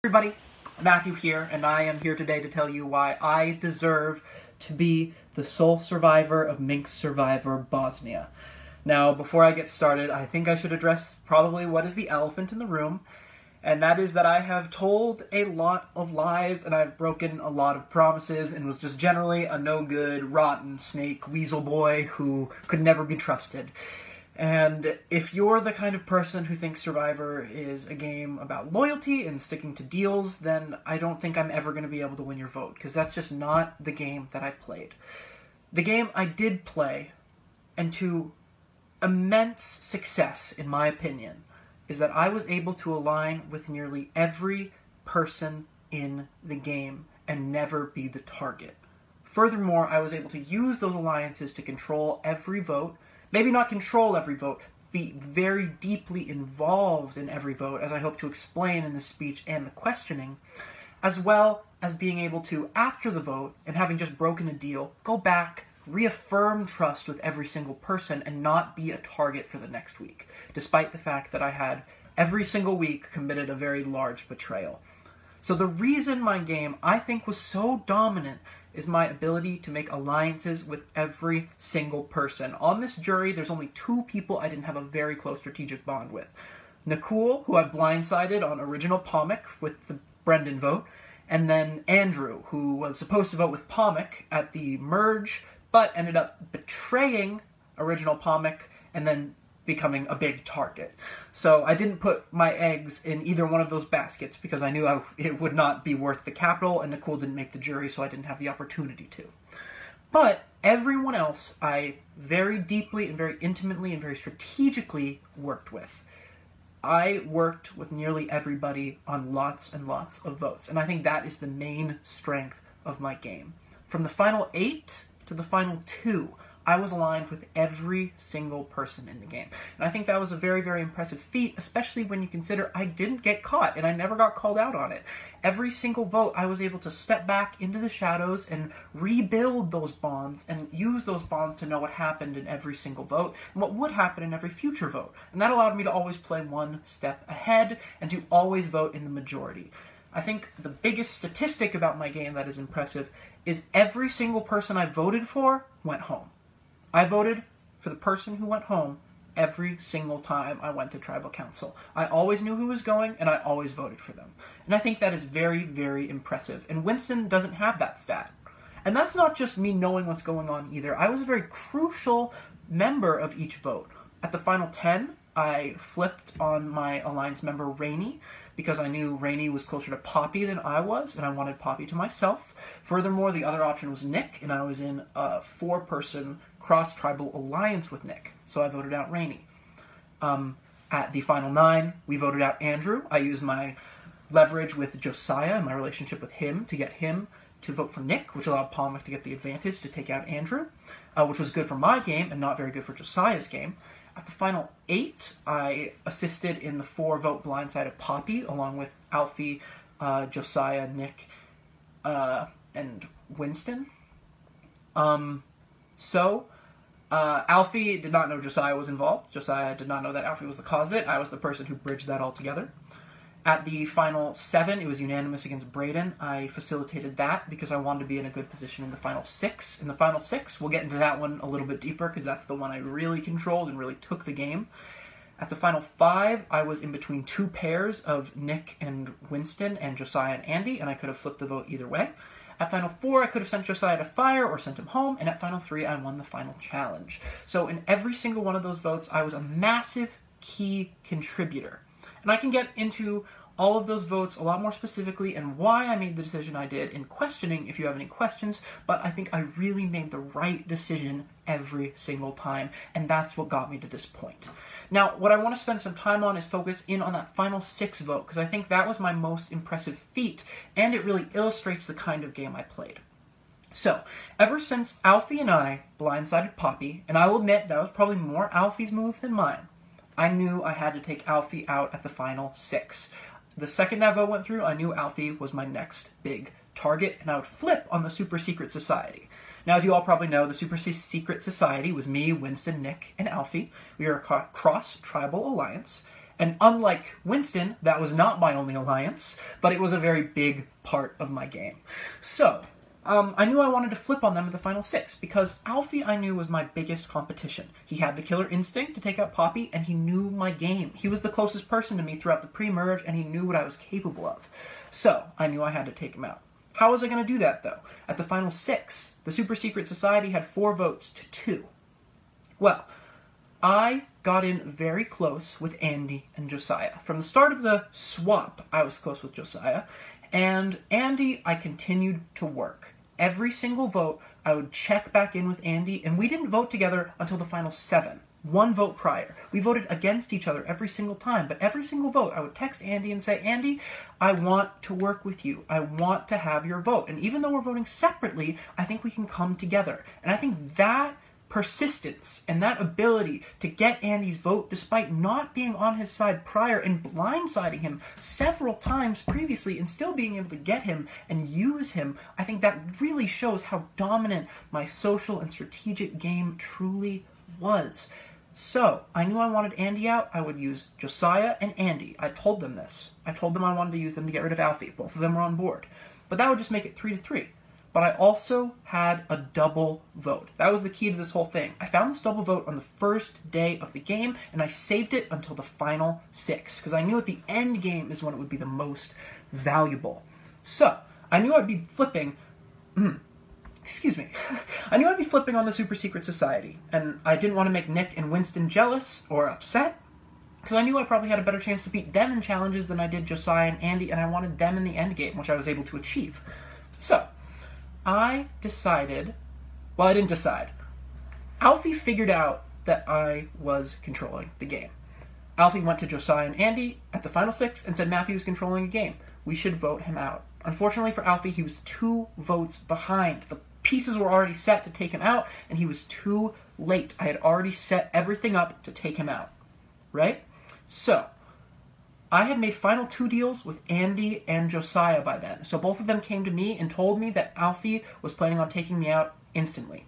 Everybody, Matthew here, and I am here today to tell you why I deserve to be the sole survivor of Mink's Survivor Bosnia. Now, before I get started, I think I should address probably what is the elephant in the room, and that is that I have told a lot of lies, and I've broken a lot of promises, and was just generally a no-good, rotten snake weasel boy who could never be trusted. And if you're the kind of person who thinks Survivor is a game about loyalty and sticking to deals, then I don't think I'm ever going to be able to win your vote, because that's just not the game that I played. The game I did play, and to immense success, in my opinion, is that I was able to align with nearly every person in the game and never be the target. Furthermore, I was able to use those alliances to control every vote. Maybe not control every vote, be very deeply involved in every vote, as I hope to explain in the speech and the questioning, as well as being able to, after the vote, and having just broken a deal, go back, reaffirm trust with every single person, and not be a target for the next week, despite the fact that I had every single week committed a very large betrayal. So the reason my game, I think, was so dominant is my ability to make alliances with every single person. On this jury, there's only two people I didn't have a very close strategic bond with. Nicole, who I blindsided on original Pommick with the Brendan vote, and then Andrew, who was supposed to vote with Pommick at the merge, but ended up betraying original Pommick and then becoming a big target. So I didn't put my eggs in either one of those baskets because I knew it would not be worth the capital, and Nicole didn't make the jury, so I didn't have the opportunity to. But everyone else I very deeply and very intimately and very strategically worked with. I worked with nearly everybody on lots and lots of votes, and I think that is the main strength of my game. From the final 8 to the final 2, I was aligned with every single person in the game. And I think that was a very, very impressive feat, especially when you consider I didn't get caught and I never got called out on it. Every single vote, I was able to step back into the shadows and rebuild those bonds and use those bonds to know what happened in every single vote and what would happen in every future vote. And that allowed me to always play one step ahead and to always vote in the majority. I think the biggest statistic about my game that is impressive is every single person I voted for went home. I voted for the person who went home every single time I went to Tribal Council. I always knew who was going, and I always voted for them. And I think that is very, very impressive. And Winston doesn't have that stat. And that's not just me knowing what's going on either. I was a very crucial member of each vote. At the final 10, I flipped on my Alliance member Rainey because I knew Rainey was closer to Poppy than I was, and I wanted Poppy to myself. Furthermore, the other option was Nick, and I was in a 4-person cross-tribal alliance with Nick, so I voted out Rainey. At the final 9, we voted out Andrew. I used my leverage with Josiah and my relationship with him to get him to vote for Nick, which allowed Pommick to get the advantage to take out Andrew, which was good for my game and not very good for Josiah's game. At the final 8, I assisted in the 4-vote blindside of Poppy, along with Alfie, Josiah, Nick, and Winston. Alfie did not know Josiah was involved. Josiah did not know that Alfie was the cause of it. I was the person who bridged that all together. At the final 7, it was unanimous against Braden. I facilitated that because I wanted to be in a good position in the final 6. In the final 6, we'll get into that one a little bit deeper because that's the one I really controlled and really took the game. At the final 5, I was in between 2 pairs of Nick and Winston and Josiah and Andy, and I could have flipped the vote either way. At final 4, I could have sent Josiah to fire or sent him home, and at final 3, I won the final challenge. So in every single one of those votes, I was a massive key contributor. And I can get into all of those votes a lot more specifically and why I made the decision I did in questioning if you have any questions, but I think I really made the right decision every single time, and that's what got me to this point. Now, what I want to spend some time on is focus in on that final 6 vote, because I think that was my most impressive feat, and it really illustrates the kind of game I played. So, ever since Alfie and I blindsided Poppy, and I will admit that was probably more Alfie's move than mine, I knew I had to take Alfie out at the final 6. The second that vote went through, I knew Alfie was my next big target, and I would flip on the Super Secret Society. Now, as you all probably know, the Super Secret Society was me, Winston, Nick, and Alfie. We were a cross-tribal alliance, And unlike Winston, that was not my only alliance, but it was a very big part of my game. So, I knew I wanted to flip on them in the final 6, because Alfie I knew was my biggest competition. He had the killer instinct to take out Poppy, and he knew my game. He was the closest person to me throughout the pre-merge, and he knew what I was capable of. So, I knew I had to take him out. How was I going to do that, though? At the final 6, the Super Secret Society had 4 votes to 2. Well, I got in very close with Andy and Josiah. From the start of the swap, I was close with Josiah, and Andy, I continued to work. Every single vote, I would check back in with Andy, and we didn't vote together until the final 7. 1 vote prior. We voted against each other every single time, but every single vote, I would text Andy and say, Andy, I want to work with you. I want to have your vote. And even though we're voting separately, I think we can come together. And I think that persistence and that ability to get Andy's vote despite not being on his side prior and blindsiding him several times previously and still being able to get him and use him, I think that really shows how dominant my social and strategic game truly was. So, I knew I wanted Andy out. I would use Josiah and Andy. I told them this. I told them I wanted to use them to get rid of Alfie. Both of them were on board. But that would just make it 3-3. But I also had a double vote. That was the key to this whole thing. I found this double vote on the first day of the game, and I saved it until the final 6, because I knew at the end game is when it would be the most valuable. So, I knew I'd be flipping... Excuse me. I knew I'd be flipping on the Super Secret Society, and I didn't want to make Nick and Winston jealous or upset, because I knew I probably had a better chance to beat them in challenges than I did Josiah and Andy, and I wanted them in the end game, which I was able to achieve. So, I decided... Well, I didn't decide. Alfie figured out that I was controlling the game. Alfie went to Josiah and Andy at the final 6 and said Matthew was controlling a game. We should vote him out. Unfortunately for Alfie, he was 2 votes behind. The pieces were already set to take him out, and he was too late. I had already set everything up to take him out. Right? So, I had made final 2 deals with Andy and Josiah by then. So both of them came to me and told me that Alfie was planning on taking me out instantly.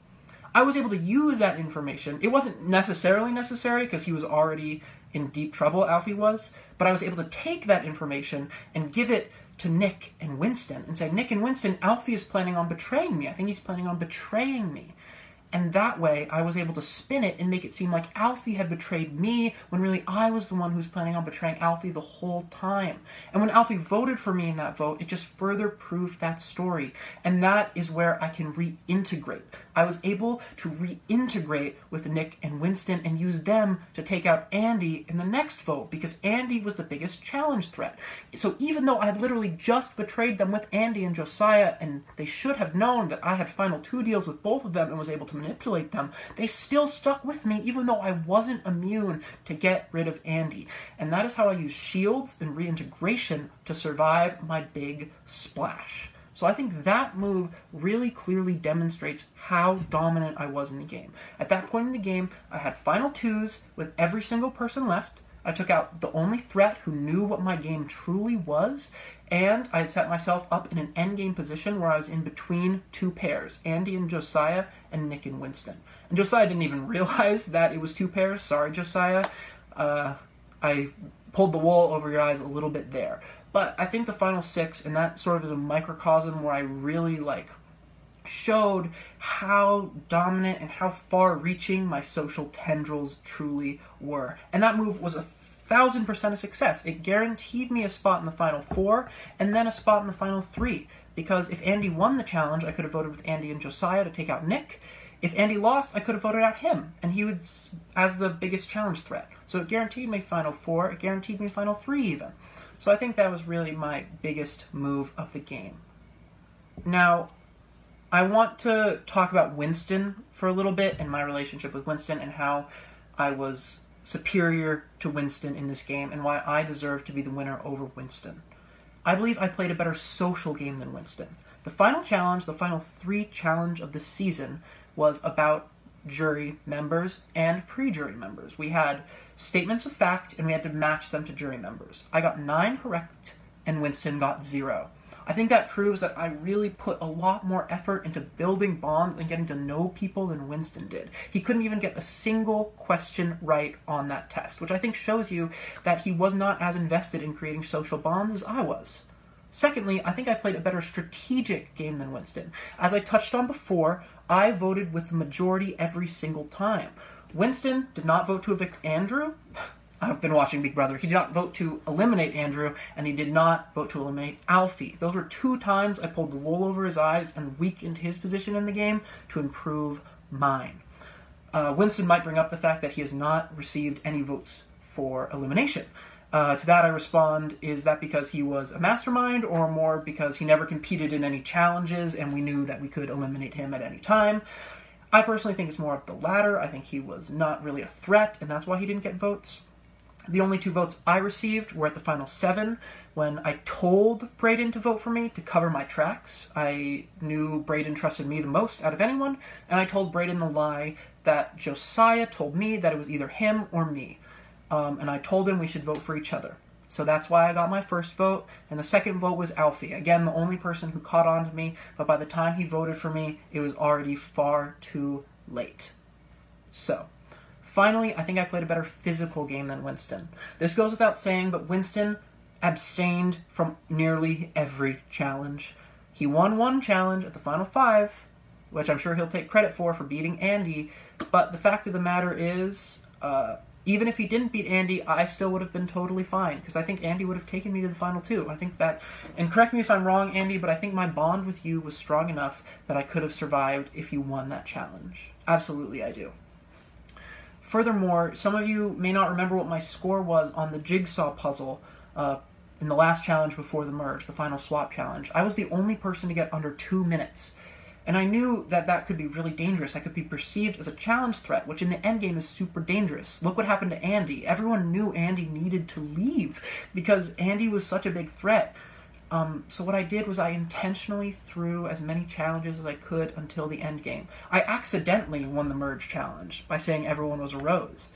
I was able to use that information. It wasn't necessarily necessary because he was already in deep trouble, Alfie was, but I was able to take that information and give it to Nick and Winston and say, Nick and Winston, Alfie is planning on betraying me. I think he's planning on betraying me. And that way, I was able to spin it and make it seem like Alfie had betrayed me, when really I was the one who was planning on betraying Alfie the whole time. And when Alfie voted for me in that vote, it just further proved that story. And that is where I can reintegrate. I was able to reintegrate with Nick and Winston and use them to take out Andy in the next vote, because Andy was the biggest challenge threat. So even though I had literally just betrayed them with Andy and Josiah, and they should have known that I had final 2 deals with both of them and was able to manipulate them, they still stuck with me even though I wasn't immune to get rid of Andy. And that is how I use shields and reintegration to survive my big splash. So I think that move really clearly demonstrates how dominant I was in the game. At that point in the game, I had final 2s with every single person left. I took out the only threat who knew what my game truly was, and I had set myself up in an endgame position where I was in between 2 pairs, Andy and Josiah, and Nick and Winston. And Josiah didn't even realize that it was 2 pairs. Sorry, Josiah. I pulled the wool over your eyes a little bit there. But I think the final 6, and that sort of is a microcosm where I really, showed how dominant and how far-reaching my social tendrils truly were. And that move was 1,000% a success. It guaranteed me a spot in the final 4, and then a spot in the final 3. Because if Andy won the challenge, I could have voted with Andy and Josiah to take out Nick. If Andy lost, I could have voted out him, and he would as the biggest challenge threat. So it guaranteed me final 4, it guaranteed me final 3 even. So I think that was really my biggest move of the game. Now, I want to talk about Winston for a little bit and my relationship with Winston and how I was superior to Winston in this game and why I deserve to be the winner over Winston. I believe I played a better social game than Winston. The final challenge, the final 3 challenge of the season, was about jury members and pre-jury members. We had statements of fact and we had to match them to jury members. I got 9 correct and Winston got 0. I think that proves that I really put a lot more effort into building bonds and getting to know people than Winston did. He couldn't even get a single question right on that test, which I think shows you that he was not as invested in creating social bonds as I was. Secondly, I think I played a better strategic game than Winston. As I touched on before, I voted with the majority every single time. Winston did not vote to evict Andrew. I've been watching Big Brother. He did not vote to eliminate Andrew, and he did not vote to eliminate Alfie. Those were 2 times I pulled the wool over his eyes and weakened his position in the game to improve mine. Winston might bring up the fact that he has not received any votes for elimination. To that I respond, is that because he was a mastermind, or more because he never competed in any challenges and we knew that we could eliminate him at any time? I personally think it's more of the latter. I think he was not really a threat, and that's why he didn't get votes. The only 2 votes I received were at the final 7, when I told Brayden to vote for me to cover my tracks. I knew Brayden trusted me the most out of anyone, and I told Brayden the lie that Josiah told me that it was either him or me. And I told him we should vote for each other. So that's why I got my first vote, and the second vote was Alfie. Again, the only person who caught on to me, but by the time he voted for me, it was already far too late. So, finally, I think I played a better physical game than Winston. This goes without saying, but Winston abstained from nearly every challenge. He won 1 challenge at the final 5, which I'm sure he'll take credit for beating Andy, but the fact of the matter is, even if he didn't beat Andy, I still would have been totally fine, because I think Andy would have taken me to the final 2. I think that, and correct me if I'm wrong, Andy, but I think my bond with you was strong enough that I could have survived if you won that challenge. Absolutely, I do. Furthermore, some of you may not remember what my score was on the jigsaw puzzle in the last challenge before the merge, the final swap challenge. I was the only person to get under 2 minutes. And I knew that that could be really dangerous. I could be perceived as a challenge threat, which in the endgame is super dangerous. Look what happened to Andy. Everyone knew Andy needed to leave because Andy was such a big threat. So what I did was I intentionally threw as many challenges as I could until the endgame. I accidentally won the merge challenge by saying everyone was a rose.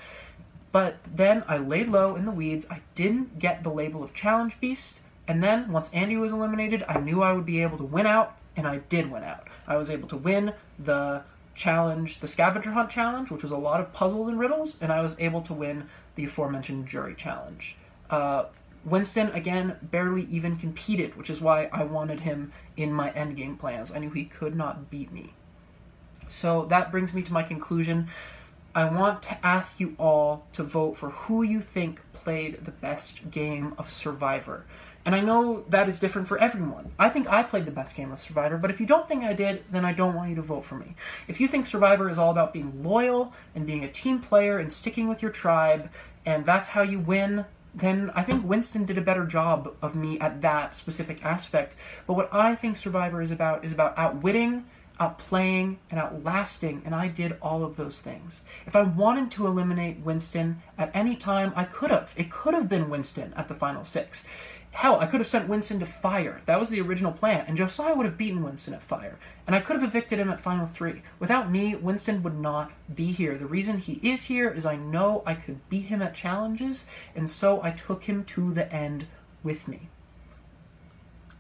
But then I laid low in the weeds. I didn't get the label of challenge beast. And then once Andy was eliminated, I knew I would be able to win out, and I did win out. I was able to win the challenge, the scavenger hunt challenge, which was a lot of puzzles and riddles, and I was able to win the aforementioned jury challenge. Winston, again, barely even competed, which is why I wanted him in my endgame plans. I knew he could not beat me. So that brings me to my conclusion. I want to ask you all to vote for who you think played the best game of Survivor. And I know that is different for everyone. I think I played the best game of Survivor, but if you don't think I did, then I don't want you to vote for me. If you think Survivor is all about being loyal and being a team player and sticking with your tribe, and that's how you win, then I think Winston did a better job of me at that specific aspect. But what I think Survivor is about outwitting, outplaying, and outlasting, and I did all of those things. If I wanted to eliminate Winston at any time, I could have. It could have been Winston at the final 6. Hell, I could have sent Winston to Fire. That was the original plan, and Josiah would have beaten Winston at Fire. And I could have evicted him at Final 3. Without me, Winston would not be here. The reason he is here is I know I could beat him at challenges, and so I took him to the end with me.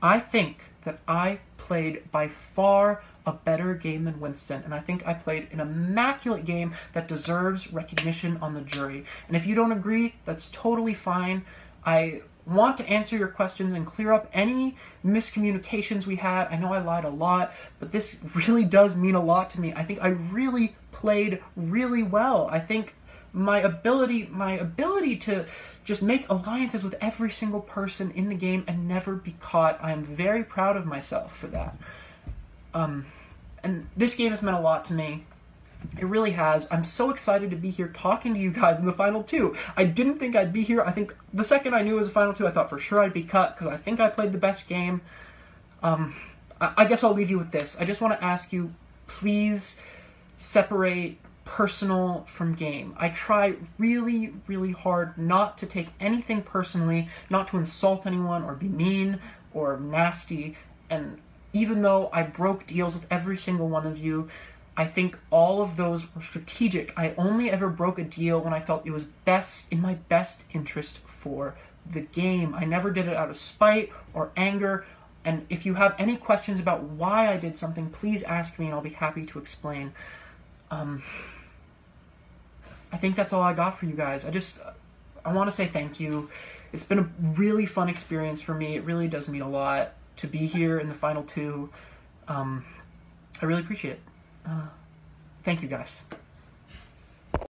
I think that I played by far a better game than Winston, and I think I played an immaculate game that deserves recognition on the jury. And if you don't agree, that's totally fine. I want to answer your questions and clear up any miscommunications we had. I know I lied a lot, but this really does mean a lot to me. I think I really played really well. I think my ability to just make alliances with every single person in the game and never be caught, I am very proud of myself for that. And this game has meant a lot to me. It really has. I'm so excited to be here talking to you guys in the final 2. I didn't think I'd be here. I think the second I knew it was the final 2, I thought for sure I'd be cut because I think I played the best game. I guess I'll leave you with this. I just want to ask you, please separate personal from game. I try really, really hard not to take anything personally, not to insult anyone or be mean or nasty. And even though I broke deals with every single one of you, I think all of those were strategic. I only ever broke a deal when I felt it was best in my best interest for the game. I never did it out of spite or anger. And if you have any questions about why I did something, please ask me and I'll be happy to explain. I think that's all I got for you guys. I want to say thank you. It's been a really fun experience for me. It really does mean a lot to be here in the final two. I really appreciate it. Thank you, guys.